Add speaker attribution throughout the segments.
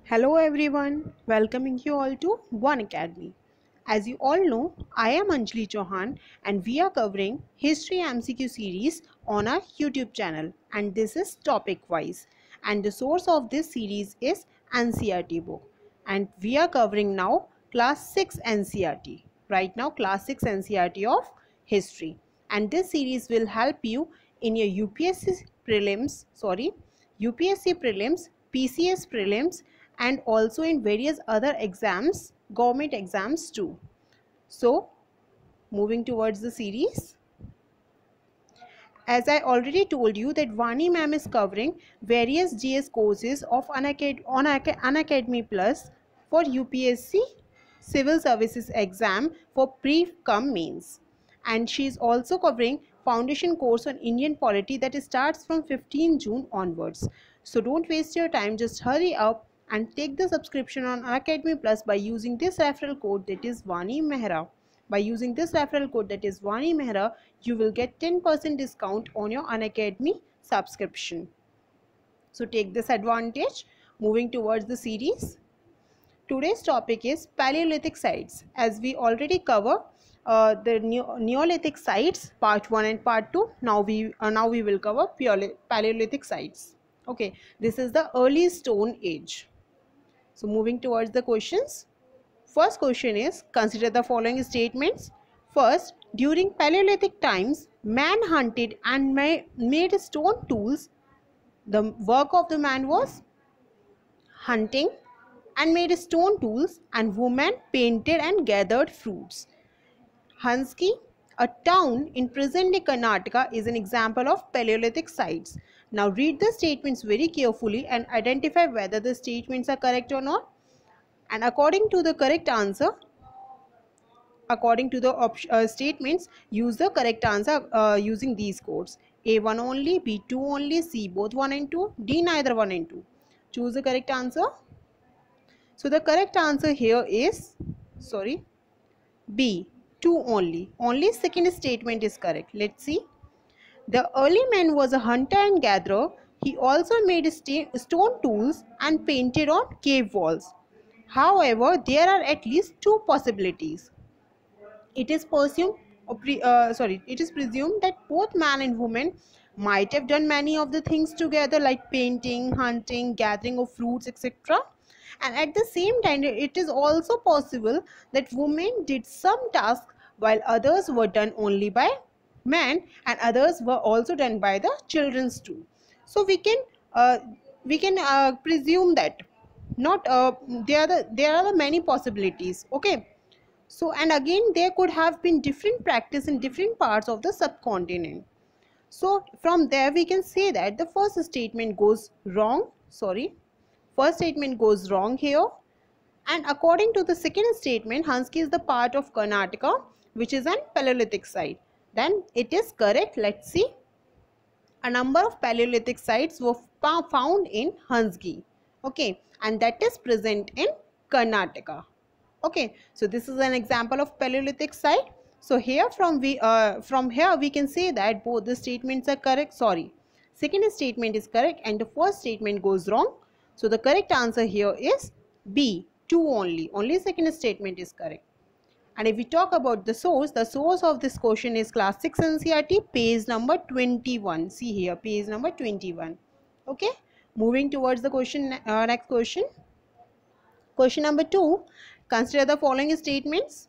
Speaker 1: Hello everyone, welcoming you all to One Academy. As you all know, I am Anjali Chauhan and we are covering History MCQ series on our YouTube channel, and this is topic wise, and the source of this series is NCERT book, and we are covering now class 6 NCERT. Right now class 6 NCERT of history, and this series will help you in your UPSC prelims, PCS prelims, and also in various other exams, government exams too. So moving towards the series, as I already told you that Vani ma'am is covering various GS courses of Unacademy Plus for UPSC Civil Services exam for pre-cum mains, and she is also covering foundation course on Indian polity that starts from 15 June onwards. So don't waste your time, just hurry up and take the subscription on Unacademy Plus by using this referral code, that is Vani Mehra. By using this referral code, that is Vani Mehra, you will get 10% discount on your Unacademy subscription. So take this advantage. Moving towards the series, today's topic is Paleolithic sites. As we already cover the Neolithic sites part 1 and part 2, now we will cover Paleolithic sites. Okay, this is the early Stone Age. So moving towards the questions. First question is, consider the following statements. First, during Paleolithic times, man hunted and made stone tools. The work of the man was hunting and made stone tools, and women painted and gathered fruits. Hanski, a town in present-day Karnataka, is an example of Paleolithic sites. Now read the statements very carefully and identify whether the statements are correct or not. And according to the correct answer, according to the statements, use the correct answer using these codes: A1 only, B2 only, C both 1 and 2, D neither 1 and 2. Choose the correct answer. So the correct answer here is, B, 2 only. Only second statement is correct. Let's see. The early man was a hunter and gatherer. He also made stone tools and painted on cave walls. However, there are at least two possibilities. It is presumed that both man and woman might have done many of the things together, like painting, hunting, gathering of fruits, etc. And at the same time, it is also possible that women did some tasks while others were done only by men, and others were also done by the children too. So we can presume that not there are the many possibilities. Okay, so and again there could have been different practice in different parts of the subcontinent. So from there we can say that the first statement goes wrong. First statement goes wrong here, and according to the second statement, Hanski is the part of Karnataka, which is an Paleolithic site. Then it is correct. Let's see. A number of Paleolithic sites were found in Hanski. Okay, and that is present in Karnataka. Okay, so this is an example of Paleolithic site. So here from here we can say that both the statements are correct. Second statement is correct and the first statement goes wrong. So the correct answer here is B, 2 only. Only second statement is correct. And if we talk about the source of this question is class 6 NCERT, page number 21. See here, page number 21. Okay, moving towards the question, next question. Question number 2, consider the following statements.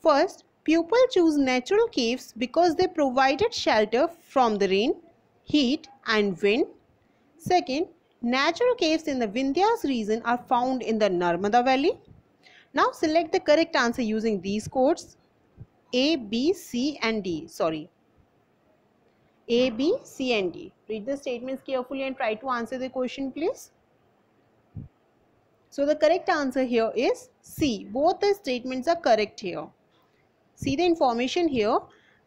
Speaker 1: First, people choose natural caves because they provided shelter from the rain, heat and wind. Second, natural caves in the Vindhyas region are found in the Narmada Valley. Now select the correct answer using these codes: A, B, C and D. A, B, C and D. Read the statements carefully and try to answer the question, please. So the correct answer here is C. Both the statements are correct here. See the information here.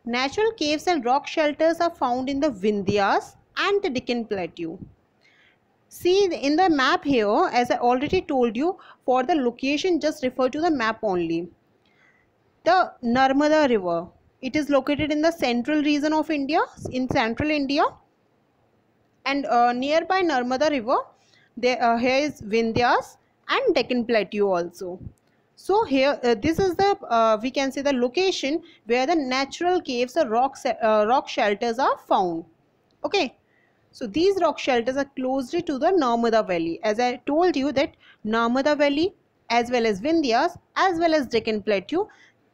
Speaker 1: Natural caves and rock shelters are found in the Vindhyas and the Deccan Plateau. See in the map here, as I already told you, for the location just refer to the map only. The Narmada river, it is located in the central region of India, in central India, and nearby Narmada river, here is Vindhyas and Deccan Plateau also. So here this is the we can say the location where the natural caves or rock shelters are found. Okay, so these rock shelters are closely to the Narmada Valley. As I told you that Narmada Valley as well as Vindhyas as well as Deccan Plateau,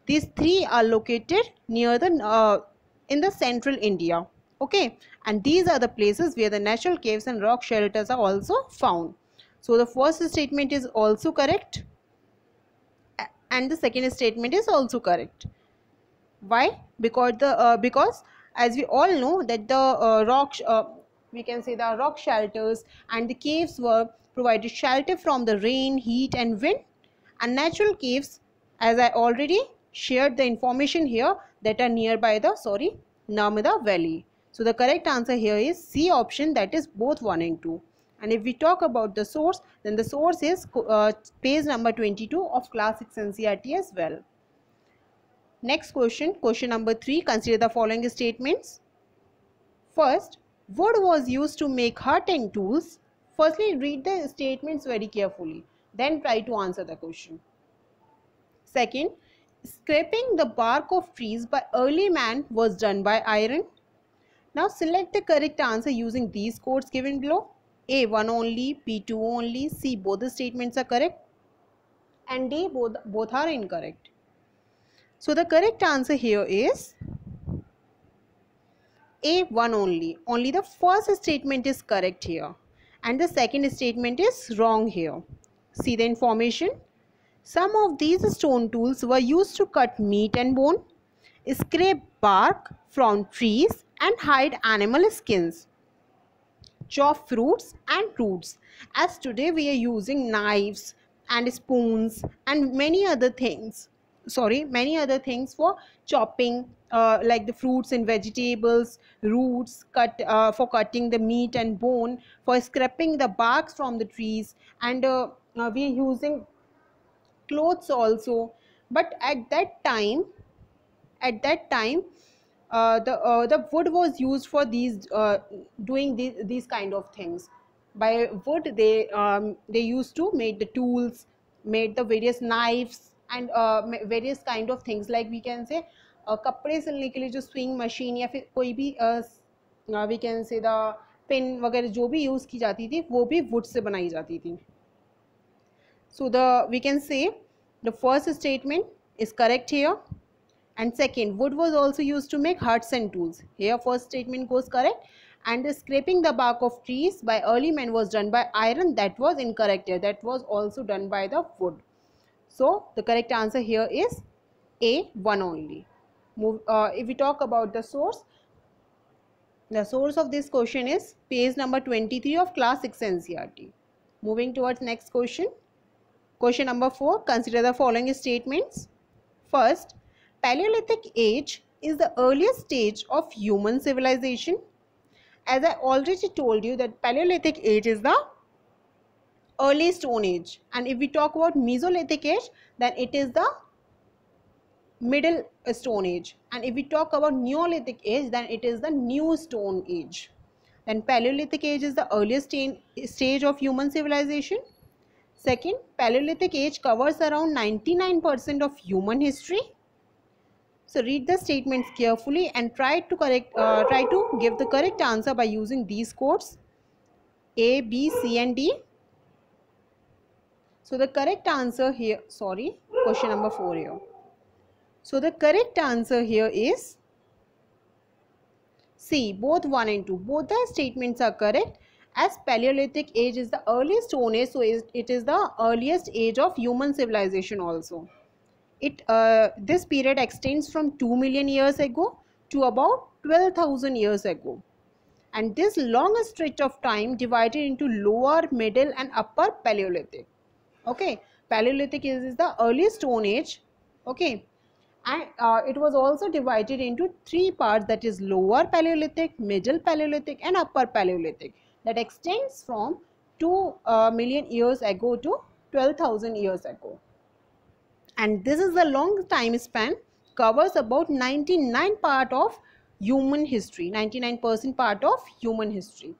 Speaker 1: these three are located near the in the central India. Okay, and these are the places where the natural caves and rock shelters are also found. So the first statement is also correct and the second statement is also correct. Why? Because as we all know that the we can say the rock shelters and the caves were provided shelter from the rain, heat and wind, and natural caves, as I already shared the information here, that are nearby the Narmada Valley. So the correct answer here is C option, that is both 1 and 2. And if we talk about the source, then the source is page number 22 of class 6 NCERT as well. Next question, question number 3. Consider the following statements. First, wood was used to make hut and tools. Firstly, read the statements very carefully. Then try to answer the question. Second, scraping the bark of trees by early man was done by iron. Now select the correct answer using these codes given below. A, 1 only, B, 2 only, C, both the statements are correct, and D, both are incorrect. So the correct answer here is A, 1 only. Only the first statement is correct here and the second statement is wrong here. See the information. Some of these stone tools were used to cut meat and bone, scrape bark from trees and hide animal skins, chop fruits and roots. As today we are using knives and spoons and many other things for chopping like the fruits and vegetables, roots, for cutting the meat and bone, for scraping the barks from the trees, and we are using clothes also. But at that time the wood was used for doing these kind of things. By wood they used to make the tools, made the various knives and various kind of things, like we can say कपड़े सिलने के लिए जो swing machine या फिर कोई भी we can say the pen वगैरह जो भी यूज़ की जाती थी वो भी वुड से बनाई जाती थी. So we can say the first statement is correct here, and second, wood was also used to make huts and tools. Here first statement goes correct, and the scraping the bark of trees by early men was done by iron. That was incorrect here. That was also done by the wood. So the correct answer here is A, 1 only. If we talk about the source of this question is page number 23 of class 6 NCERT. Moving towards next question. Question number 4. Consider the following statements. First, Paleolithic age is the earliest stage of human civilization. As I already told you that Paleolithic age is the early Stone Age, and if we talk about Mesolithic age, then it is the middle Stone Age, and if we talk about Neolithic age, then it is the new Stone Age. Then Paleolithic age is the earliest stage of human civilization. Second, Paleolithic age covers around 99% of human history. So read the statements carefully and try to give the correct answer by using these codes A, B, C and D. So the correct answer here, question number 4 here. So the correct answer here is C, both 1 and 2. Both the statements are correct. As Paleolithic age is the earliest Stone Age, so it is the earliest age of human civilization also. This period extends from 2 million years ago to about 12,000 years ago. And this long stretch of time divided into lower, middle and upper Paleolithic. Okay, Paleolithic is the earliest Stone Age. Okay, and it was also divided into 3 parts, that is lower Paleolithic, middle Paleolithic and upper Paleolithic, that extends from 2 million years ago to 12,000 years ago. And this is a long time span, covers about 99% part of human history, 99% part of human history.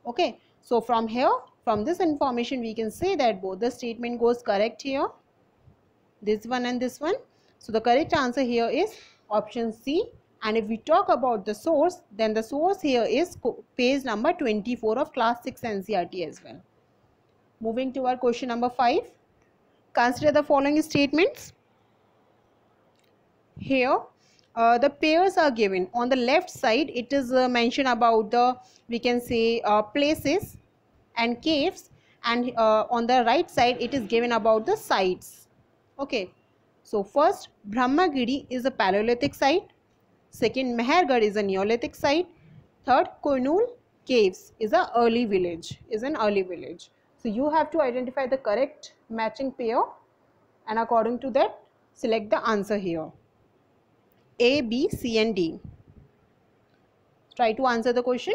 Speaker 1: Okay, so from here From this information we can say that both the statement goes correct here, this one and this one. So the correct answer here is option C. And if we talk about the source, then the source here is page number 24 of class 6 NCERT as well. Moving to our question number 5. Consider the following statements. Here the pairs are given. On the left side it is mentioned about the, we can say, places and caves, and on the right side it is given about the sites. Okay, so first Brahmagiri is a Paleolithic site, second Mehergarh is a Neolithic site, third Kurnool Caves is an early village. So you have to identify the correct matching pair, and according to that select the answer here. A, B, C and D. Try to answer the question.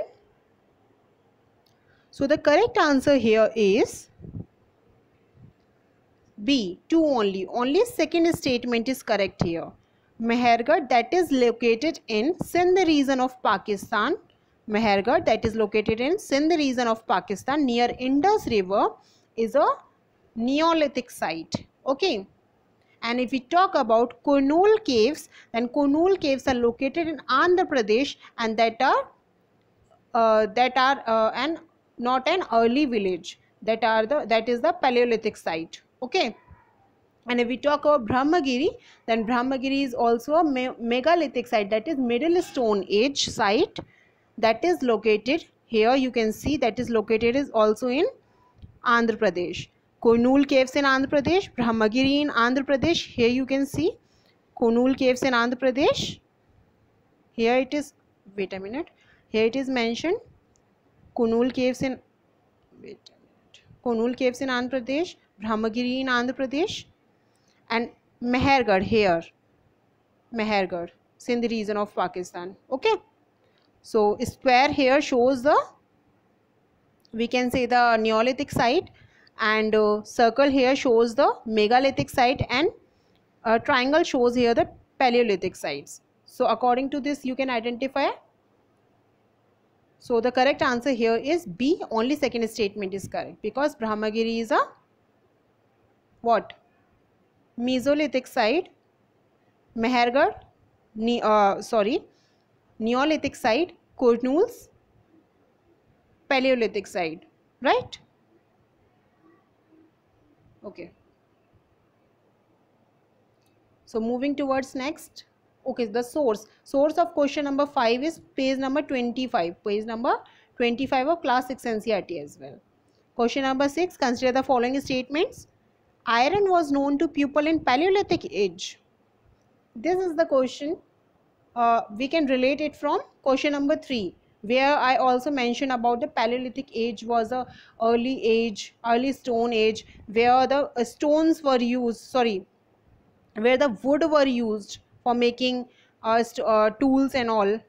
Speaker 1: So the correct answer here is B, 2 only. Only second statement is correct here. Mehergarh, that is located in Sindh region of Pakistan. Mehergarh, that is located in Sindh region of Pakistan near Indus River, is a Neolithic site. Okay. And if we talk about Kurnool Caves, then Kurnool Caves are located in Andhra Pradesh, and that are and not an early village. That is the Paleolithic site. Okay. And if we talk about Brahmagiri, then Brahmagiri is also a megalithic site, that is Middle Stone Age site, that is located here. You can see that is located is also in Andhra Pradesh. Kurnool Caves in Andhra Pradesh, Brahmagiri in Andhra Pradesh. Here you can see Kurnool Caves in Andhra Pradesh. Here it is, wait a minute, here it is mentioned Kurnool Caves in, Kurnool Caves in Andhra Pradesh, Brahmagiri in Andhra Pradesh, and Mehergarh here, Mehergarh, Sindh region of Pakistan. Okay. So square here shows the, we can say, the Neolithic site, and circle here shows the megalithic site, and triangle shows here the Paleolithic sites. So according to this you can identify. So the correct answer here is B, only second statement is correct, because Brahmagiri is a what? Mesolithic site. Mehergarh, Neolithic site. Kurnool's Paleolithic site, right? Okay. So moving towards next. Okay, the source of question number 5 is page number 25. Page number 25 of class 6 NCERT as well. Question number 6. Consider the following statements. Iron was known to people in Paleolithic age. This is the question. We can relate it from question number 3, where I also mentioned about the Paleolithic age was a early stone age, where the stones were used, where the wood were used for making tools and all,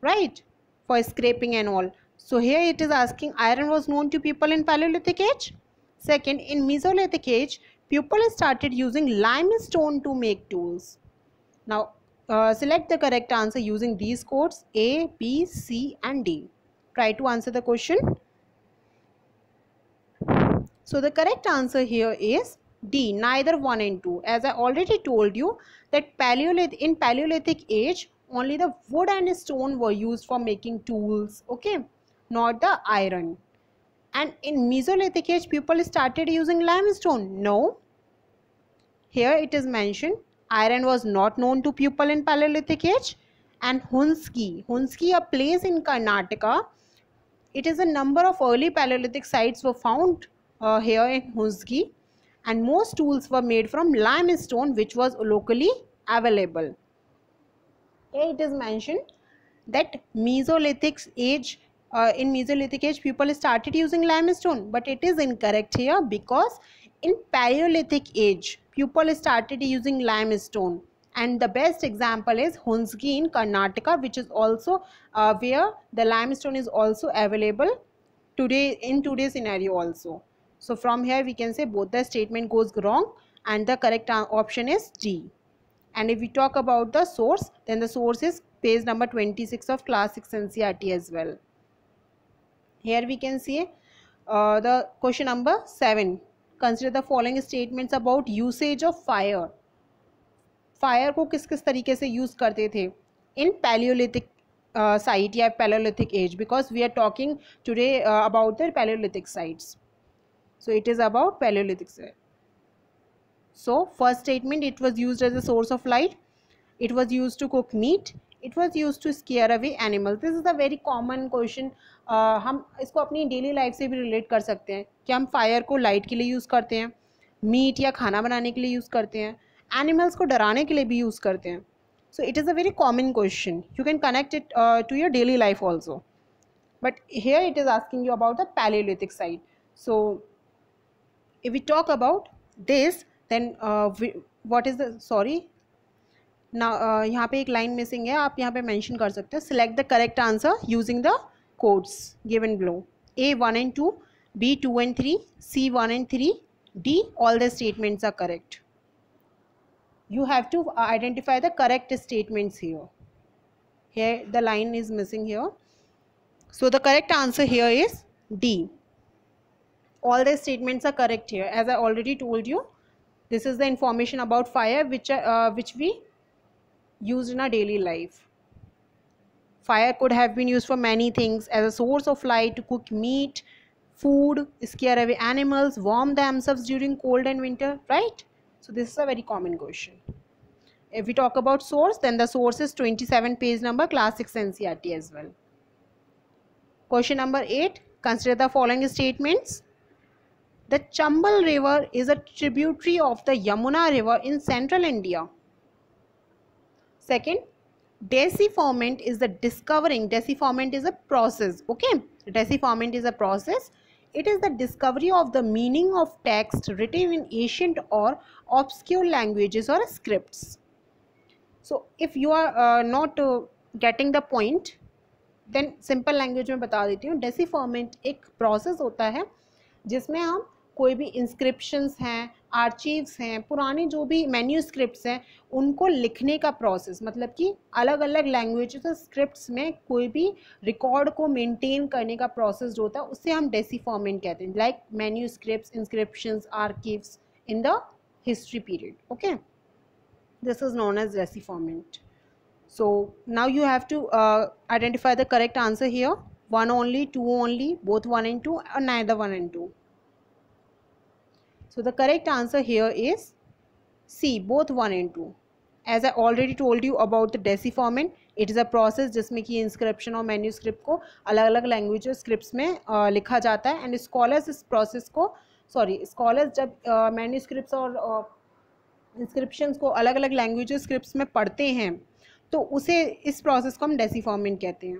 Speaker 1: right, for scraping and all. So here it is asking iron was known to people in Paleolithic age. Second, in Mesolithic age, people started using limestone to make tools. Now select the correct answer using these codes A, B, C and D. Try to answer the question. So the correct answer here is D, neither 1 and 2. As I already told you that in Paleolithic age only the wood and stone were used for making tools, okay, not the iron. And in Mesolithic age people started using limestone. No, here it is mentioned iron was not known to people in Paleolithic age. And Hunski, a place in Karnataka, it is a number of early Paleolithic sites were found here in Hunski, and most tools were made from limestone which was locally available. Here it is mentioned that Mesolithic age, in Mesolithic age people started using limestone, but it is incorrect here, because in Paleolithic age people started using limestone, and the best example is Hunski in Karnataka, which is also where the limestone is also available today in today's scenario also. So from here we can say both the statement goes wrong, and the correct option is D. And if we talk about the source, then the source is page number 26 of class 6 NCERT as well. Here we can see The question number 7. Consider the following statements about usage of fire. Fire को किस किस तरीके से use करते थे in paleolithic site या paleolithic age, because we are talking today about the paleolithic sites. So it is about Paleolithic. So first statement, it was used as a source of light. It was used to cook meat. It was used to scare away animals. This is a very common question. हम इसको अपनी daily life से भी relate कर सकते हैं कि हम फायर को लाइट के लिए यूज़ करते हैं, मीट या खाना बनाने के लिए यूज़ करते हैं, एनिमल्स को डराने के लिए भी यूज़ करते हैं. So it is a very common question. You can connect it to your daily life also. But here it is asking you about the Paleolithic side. So if we talk about this, then what is the now यहाँ पे एक line missing है, आप यहाँ पे mention कर सकते हैं. Select the correct answer using the codes given below. A 1 and 2, B 2 and 3, C 1 and 3, D all the statements are correct. You have to identify the correct statements here. Here the line is missing here. So the correct answer here is D. All the statements are correct here. As I already told you, this is the information about fire which we used in our daily life. Fire could have been used for many things, as a source of light, to cook meat, food, scare away animals, warm themselves during cold and winter, right? So this is a very common question. If we talk about source, then the source is 27 page number, class 6 NCERT as well. Question number 8. Consider the following statements. The Chambal River is a tributary of the Yamuna River in central India. Second, decipherment is the discovering. Decipherment is a process. Okay, decipherment is a process. It is the discovery of the meaning of text written in ancient or obscure languages or scripts. So if you are not getting the point, then simple language में बता देती हूँ. Decipherment एक process होता है जिसमें हम कोई भी इंस्क्रिप्शंस हैं, आर्चीव्स हैं, पुराने जो भी मैन्यूस्क्रिप्ट्स हैं, उनको लिखने का प्रोसेस, मतलब कि अलग अलग लैंग्वेजेस और स्क्रिप्ट्स में कोई भी रिकॉर्ड को मेंटेन करने का प्रोसेस जो होता है उसे हम डेसिफॉर्मेंट कहते हैं. Like manuscripts, inscriptions, archives in the history period. Okay, this is known as decipherment. So now you have to identify the correct answer here. 1 only, 2 only, both 1 and 2, or neither 1 and 2. So the correct answer here is C, both 1 and 2. As I already told you about the decipherment, it is a process जिसमें कि inscription और manuscript को अलग अलग language scripts में लिखा जाता है. And scholars इस process को scholars जब manuscripts और inscriptions को अलग अलग language scripts में पढ़ते हैं तो उसे इस प्रोसेस को हम डेसिफॉर्मेंट कहते हैं.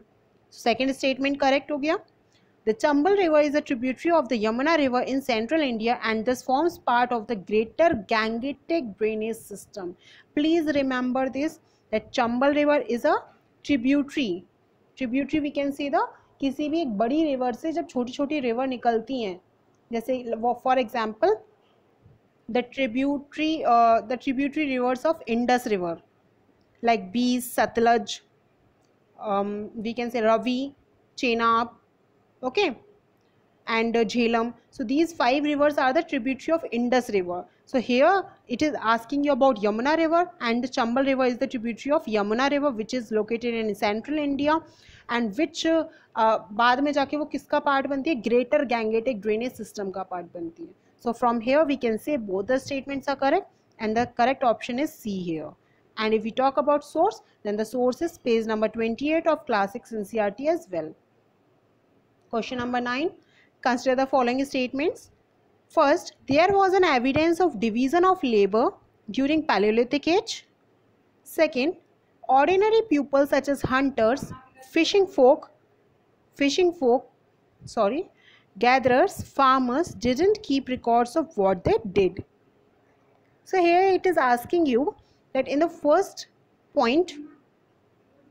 Speaker 1: सेकेंड स्टेटमेंट करेक्ट हो गया. The Chambal river is a tributary of the Yamuna river in central India and this forms part of the greater Gangetic drainage system. Please remember this, that Chambal river is a tributary. Tributary we can see the किसी भी एक बड़ी river से जब छोटी छोटी river निकलती हैं, जैसे for example the tributary reverse of Indus river, like Beas, Satluj, we can say Ravi, Chenab, okay, and Jhelum. So these 5 rivers are the tributary of Indus River. So here it is asking you about Yamuna River, and the Chambal River is the tributary of Yamuna River, which is located in central India, and which बाद में जाके वो किसका part बनती है? Greater Gangetic Drainage System का part बनती है. So from here we can say both the statements are correct, and the correct option is C here. And if we talk about source, then the source is page number 28 of class 6 NCERT as well. Question number 9. Consider the following statements. First, there was an evidence of division of labor during Paleolithic age. Second, ordinary people such as hunters, gatherers, farmers didn't keep records of what they did. So here it is asking you that in the first point,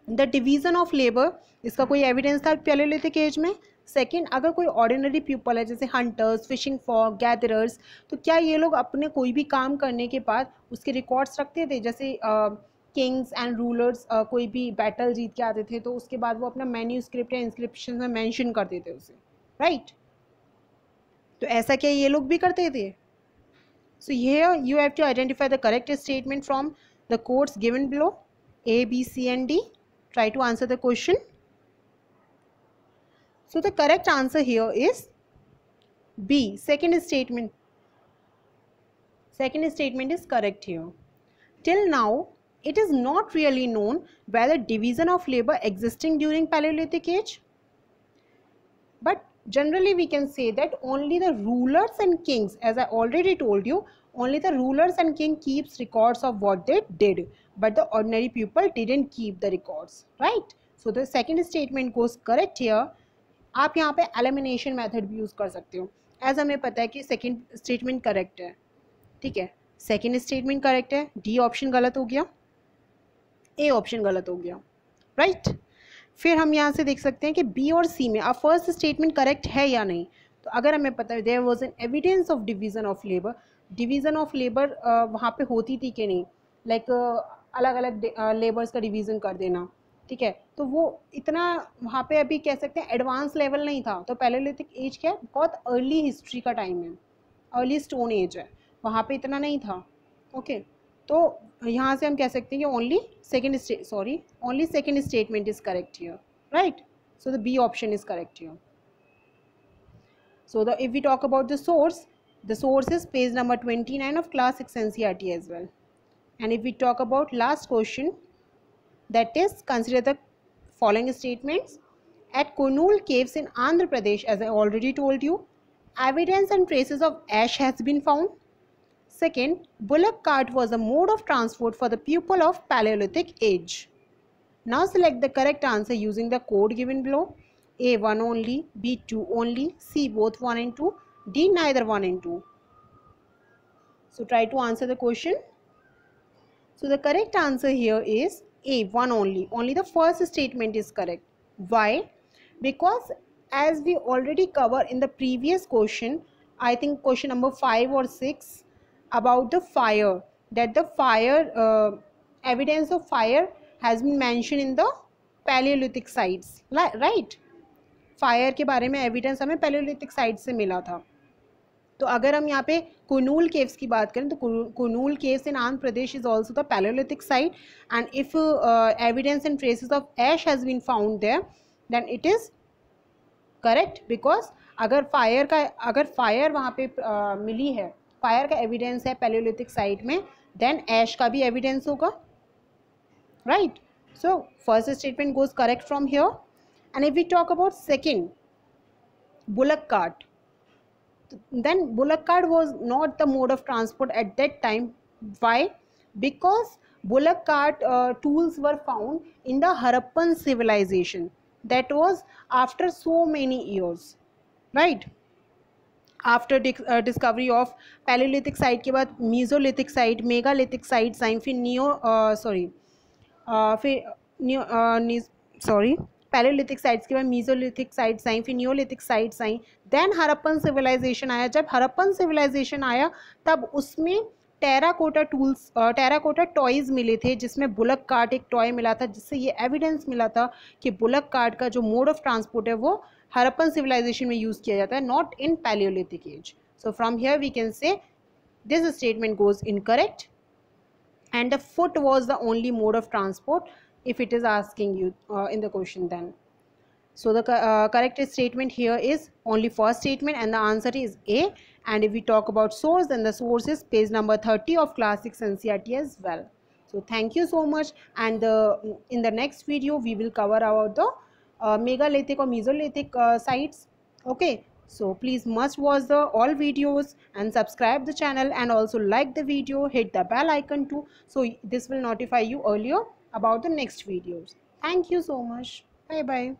Speaker 1: the division of labor, इसका कोई evidence था Palaeolithic as में. Second, अगर कोई ordinary people है जैसे hunters, fishing Fock, gatherers, तो क्या ये लोग अपने कोई भी काम करने के बाद उसके रिकॉर्ड्स रखते थे? जैसे किंग्स एंड रूलर्स कोई भी बैटल जीत के आते थे तो उसके बाद वो अपना मैन्यूस्क्रिप्ट या इंस्क्रिप्शन में मेंशन करते थे उसे, राइट? तो ऐसा क्या ये लोग भी करते थे? So here you have to identify the correct statement from the codes given below, A, B, C and D. Try to answer the question. So the correct answer here is B, second statement. Second statement is correct here. Till now, it is not really known whether division of labor existing during Paleolithic age. But generally we can say that only the rulers and kings, as I already told you, only the rulers and king keeps records of what they did, but the ordinary people didn't keep the records, right? So the second statement goes correct here. आप यहाँ पे elimination method भी use कर सकते हो, as हमें पता है कि सेकेंड स्टेटमेंट करेक्ट है, ठीक है, सेकेंड स्टेटमेंट करेक्ट है, डी ऑप्शन गलत हो गया, ए ऑप्शन गलत हो गया, राइट। फिर हम यहाँ से देख सकते हैं कि बी और सी में अब फर्स्ट स्टेटमेंट करेक्ट है या नहीं। तो अगर हमें पता है there was an evidence of division of labour, division of labour वहाँ पे होती थी कि नहीं, लाइक अलग अलग लेबर्स का डिवीज़न कर देना, ठीक है, तो वो इतना वहाँ पे अभी कह सकते हैं एडवांस लेवल नहीं था। तो पैलेलिथिक एज क्या है, बहुत अर्ली हिस्ट्री का टाइम है, अर्ली स्टोन एज है, वहाँ पे इतना नहीं था, ओके। तो यहाँ से हम कह सकते हैं कि only second statement is correct here, right. So the B option is correct here. So if we talk about the source is page number 29 of class 6 NCERT as well. And if we talk about last question, that is consider the following statements. At Kurnool caves in Andhra Pradesh, as I already told you, evidence and traces of ash has been found. Second, bullock cart was a mode of transport for the people of Paleolithic age. Now select the correct answer using the code given below. A 1 only, B 2 only, C both 1 and 2, D neither 1 and 2. So try to answer the question. So the correct answer here is A 1 only. Only the first statement is correct. Why? Because as we already covered in the previous question, I think question number 5 or 6, about the fire, that the fire evidence of fire has been mentioned in the Paleolithic sites, right? Fire के बारे में evidence हमें पैलेयोलिथिक site से मिला था. तो अगर हम यहाँ पे कुर्नूल केव्स की बात करें तो Kurnool caves in Andhra Pradesh is also the palaeolithic site, and if evidence and traces of ash has been found there then it is correct. Because अगर फायर वहाँ पे मिली है, फायर का एविडेंस है पैलेयोलिथिक साइट में, देन ऐश का भी एविडेंस होगा, right. So first statement goes correct from here. And if we talk about second, bullock cart, then bullock cart was not the mode of transport at that time. Why? Because bullock cart tools were found in the Harappan civilization. That was after so many years, right? After discovery of Paleolithic site के बाद Mesolithic site, Megalithic sites आई, फिर पैलेयोलिथिक sites के बाद mesolithic sites आई, फिर Neolithic sites आई, then Harappan civilisation आया. जब Harappan civilisation आया तब उसमें टेराकोटा टॉयज़ मिले थे, जिसमें बुलक कार्ट एक टॉय मिला था, जिससे ये एविडेंस मिला था कि बुलक कार्ट का जो मोड ऑफ ट्रांसपोर्ट है वो हरप्पन सिविलाइजेशन में यूज़ किया जाता है, not in palaeolithic age. So from here we can say this statement goes incorrect and the foot was the only mode of transport if it is asking you in the question then. So the correct statement here is only first statement and the answer is A. And if we talk about source, then the source is page number 30 of class 6 NCERT as well. So thank you so much, and in the next video we will cover about the megalithic or mesolithic sites. Okay, so please must watch the all videos and subscribe the channel, and also like the video, hit the bell icon too, so this will notify you earlier about the next videos. Thank you so much. Bye bye.